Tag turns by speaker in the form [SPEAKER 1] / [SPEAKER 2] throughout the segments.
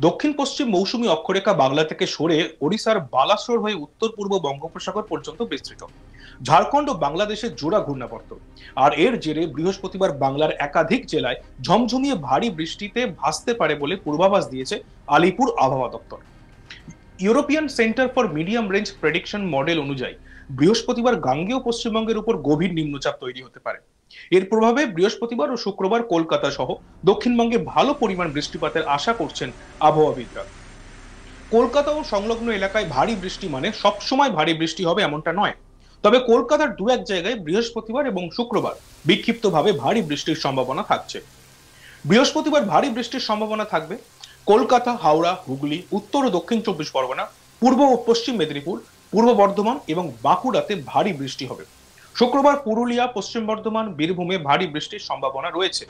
[SPEAKER 1] দক্ষিণ পশ্চিম মৌসুমী অক্ষরেখা বাংলা থেকে সরে ওড়িশার বালাসোর হয়ে উত্তর পূর্ব বঙ্গোপসাগর পর্যন্ত বিস্তৃত। ঝাড়খণ্ড ও বাংলাদেশের জোড়া ঘূর্ণাবর্ত। আর এর জেরে বৃহস্পতিবার বাংলার একাধিক জেলায় ঝমঝমিয়ে ভারী বৃষ্টিতে ভাসতে পারে বলে পূর্বাভাস দিয়েছে আলিপুর আবহাওয়া দপ্তর। European centre for medium range prediction model অনুযায়ী বৃহস্পতিবার গাঙ্গেয় পশ্চিমবঙ্গের উপর গভীর নিম্নচাপ তৈরি হতে পারে। এর প্রভাবে বৃহস্পতিবার ও শুক্রবার কলকাতা সহ দক্ষিণবঙ্গে ভালো পরিমাণ বৃষ্টিপাতের আশা করছেন আবহাওয়াবিদরা। কলকাতা ও সংলগ্ন এলাকায় ভারী বৃষ্টি মানে সবসময় ভারী বৃষ্টি হবে এমনটা নয়। তবে কলকাতার দু এক জায়গায় বৃহস্পতিবার এবং শুক্রবার বিক্ষিপ্তভাবে ভারী বৃষ্টির সম্ভাবনা থাকছে। বৃহস্পতিবার ভারী বৃষ্টির সম্ভাবনা থাকবে কলকাতা, হাওড়া, হুগলি, উত্তর ও দক্ষিণ চব্বিশ পরগনা, পূর্ব ও পশ্চিম মেদিনীপুর, পূর্ব বর্ধমান এবং বাঁকুড়াতে ভারী বৃষ্টি হবে। শুক্রবার পুরুলিয়া, পশ্চিম বর্ধমান, বীরভূমে ভারী বৃষ্টির সম্ভাবনা রয়েছে।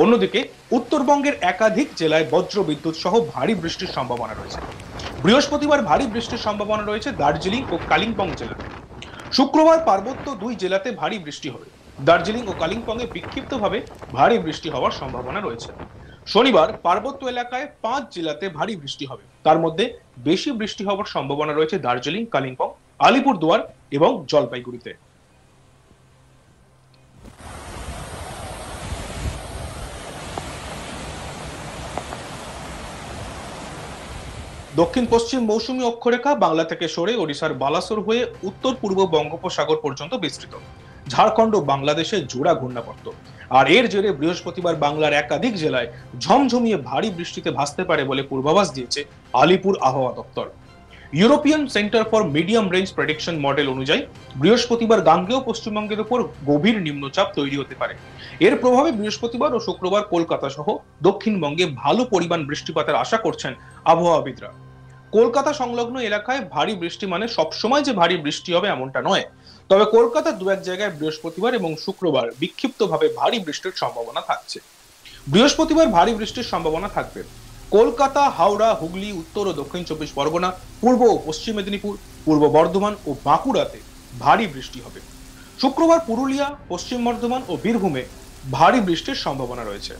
[SPEAKER 1] অন্যদিকে উত্তরবঙ্গের একাধিক জেলায় বজ্র বিদ্যুৎ সহ ভারী বৃষ্টির সম্ভাবনা রয়েছে। বৃহস্পতিবার ভারী বৃষ্টির সম্ভাবনা রয়েছে দার্জিলিং ও কালিম্পং জেলাতে। শুক্রবার পার্বত্য দুই জেলাতে ভারী বৃষ্টি হবে। দার্জিলিং ও কালিম্পংয়ে বিক্ষিপ্তভাবে ভারী বৃষ্টি হওয়ার সম্ভাবনা রয়েছে। শনিবার পার্বত্য এলাকায় 5 জেলাতে ভারী বৃষ্টি হবে। তার মধ্যে বেশি বৃষ্টি হওয়ার সম্ভাবনা রয়েছে দার্জিলিং, কালিম্পং, আলিপুরদুয়ার এবং জলপাইগুড়িতে। দক্ষিণ পশ্চিম মৌসুমী অক্ষরেখা বাংলা থেকে সরে ওড়িশার বালাসোর হয়ে উত্তর পূর্ব বঙ্গোপসাগর পর্যন্ত বিস্তৃত। ঝাড়খণ্ড ও বাংলাদেশের জোড়া ঘূর্ণাবর্ত। আর এর জেরে বৃহস্পতিবার বাংলার একাধিক জেলায় ঝমঝমিয়ে ভারী বৃষ্টিতে ভাসতে পারে বলে পূর্বাভাস দিয়েছে আলিপুর আবহাওয়া দপ্তর। European centre for medium range prediction model অনুযায়ী বৃহস্পতিবার গাঙ্গেয় পশ্চিমবঙ্গের উপর গভীর নিম্নচাপ তৈরি হতে পারে। এর প্রভাবে বৃহস্পতিবার ও শুক্রবার কলকাতা সহ দক্ষিণবঙ্গে ভালো পরিমাণ বৃষ্টিপাতের আশা করছেন আবহাওয়াবিদরা। কলকাতা সংলগ্ন এলাকায় ভারী বৃষ্টি মানে সবসময় যে ভারী বৃষ্টি হবে এমনটা নয়। তবে কলকাতার দু এক জায়গায় বৃহস্পতিবার এবং শুক্রবার বিক্ষিপ্তভাবে ভারী বৃষ্টির সম্ভাবনা থাকছে। বৃহস্পতিবার ভারী বৃষ্টির সম্ভাবনা থাকবে কলকাতা, হাওড়া, হুগলি, উত্তর ও দক্ষিণ চব্বিশ পরগনা, পূর্ব ও পশ্চিম মেদিনীপুর, পূর্ব বর্ধমান ও বাঁকুড়াতে ভারী বৃষ্টি হবে। শুক্রবার পুরুলিয়া, পশ্চিম বর্ধমান ও বীরভূমে ভারী বৃষ্টির সম্ভাবনা রয়েছে।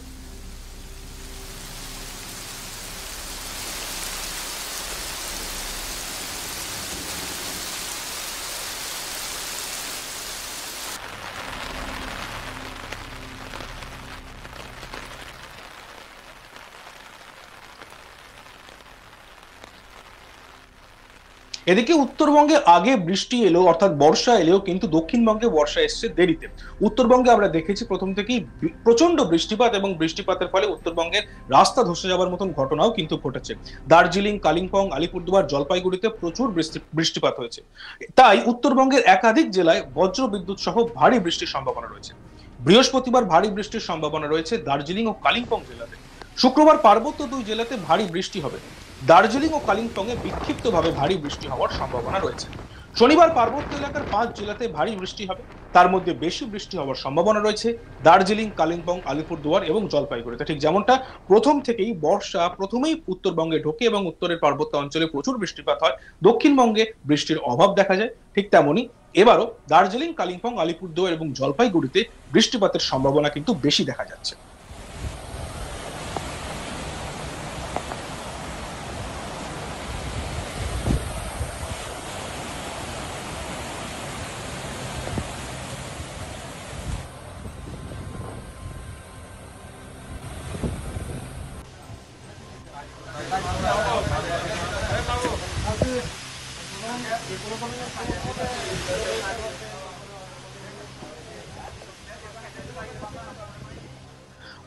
[SPEAKER 1] এদিকে উত্তরবঙ্গে আগে বৃষ্টি এলো অর্থাৎ বর্ষা এলেও কিন্তু দক্ষিণবঙ্গে বর্ষা এসছে দেরিতে। উত্তরবঙ্গে আমরা দেখেছি প্রথম থেকেই প্রচন্ড বৃষ্টিপাত এবং বৃষ্টিপাতের ফলে উত্তরবঙ্গের রাস্তা ধসে যাওয়ার মতন ঘটনাও কিন্তু ঘটেছে। দার্জিলিং, কালিম্পং, আলিপুরদুয়ার, জলপাইগুড়িতে প্রচুর বৃষ্টিপাত হয়েছে। তাই উত্তরবঙ্গের একাধিক জেলায় বজ্র বিদ্যুৎ সহ ভারী বৃষ্টির সম্ভাবনা রয়েছে। বৃহস্পতিবার ভারী বৃষ্টির সম্ভাবনা রয়েছে দার্জিলিং ও কালিম্পং জেলাতে। শুক্রবার পার্বত্য দুই জেলাতে ভারী বৃষ্টি হবে। দার্জিলিং ও কালিম্পংয়ে বিক্ষিপ্তভাবে ভারী বৃষ্টি হওয়ার সম্ভাবনা রয়েছে। শনিবার পার্বত্য এলাকার 5 জেলাতে ভারী বৃষ্টি হবে। তার মধ্যে বেশি বৃষ্টি হওয়ার সম্ভাবনা রয়েছে দার্জিলিং, কালিম্পং, আলিপুরদুয়ার এবং জলপাইগুড়িতে। ঠিক যেমনটা প্রথম থেকেই বর্ষা প্রথমেই উত্তরবঙ্গে ঢোকে এবং উত্তরের পার্বত্য অঞ্চলে প্রচুর বৃষ্টিপাত হয়, দক্ষিণবঙ্গে বৃষ্টির অভাব দেখা যায়, ঠিক তেমনি এবারও দার্জিলিং, কালিম্পং, আলিপুরদুয়ার এবং জলপাইগুড়িতে বৃষ্টিপাতের সম্ভাবনা কিন্তু বেশি দেখা যাচ্ছে।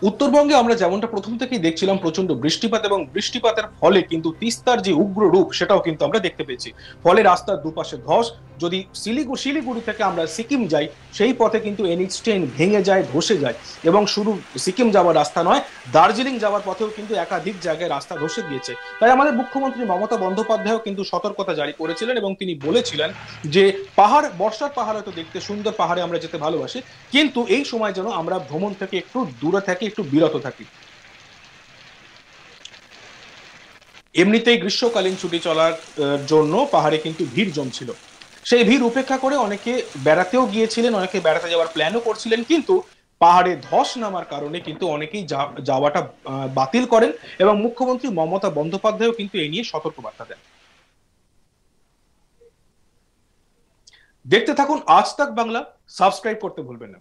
[SPEAKER 1] উত্তরবঙ্গে আমরা যেমনটা প্রথম থেকেই দেখছিলাম প্রচন্ড বৃষ্টিপাত এবং বৃষ্টিপাতের ফলে কিন্তু তিস্তার যে উগ্র রূপ সেটাও কিন্তু আমরা দেখতে পেয়েছি। ফলে রাস্তার দুপাশে ধস। যদি শিলিগুড়ি থেকে আমরা সিকিম যাই সেই পথে কিন্তু NH10 ভেঙে যায়, ধসে যায় এবং শুধু সিকিম যাওয়ার রাস্তা নয়, দার্জিলিং যাওয়ার পথেও কিন্তু একাধিক জায়গায় রাস্তা ধসে গিয়েছে। তাই আমাদের মুখ্যমন্ত্রী মমতা বন্দ্যোপাধ্যায়ও কিন্তু সতর্কতা জারি করেছিলেন এবং তিনি বলেছিলেন যে পাহাড়, বর্ষার পাহাড় হয়তো দেখতে সুন্দর, পাহাড়ে আমরা যেতে ভালোবাসি, কিন্তু এই সময় যেন আমরা ভ্রমণ থেকে একটু দূরে থাকি, একটু বিরত থাকি। এমনিতেই গ্রীষ্মকালীন ছুটি চলার জন্য পাহাড়ে কিন্তু ভিড় জমছিল। সেই ভিড় উপেক্ষা করে অনেকে বেড়াতেও গিয়েছিলেন, অনেকে বেড়াতে যাওয়ার প্ল্যানও করছিলেন, কিন্তু পাহাড়ে ধস নামার কারণে কিন্তু অনেকেই যাওয়াটা বাতিল করেন এবং মুখ্যমন্ত্রী মমতা বন্দ্যোপাধ্যায়ও কিন্তু এই নিয়ে সতর্কবার্তা দেন। দেখতে থাকুন আজ তাক বাংলা, সাবস্ক্রাইব করতে ভুলবেন না।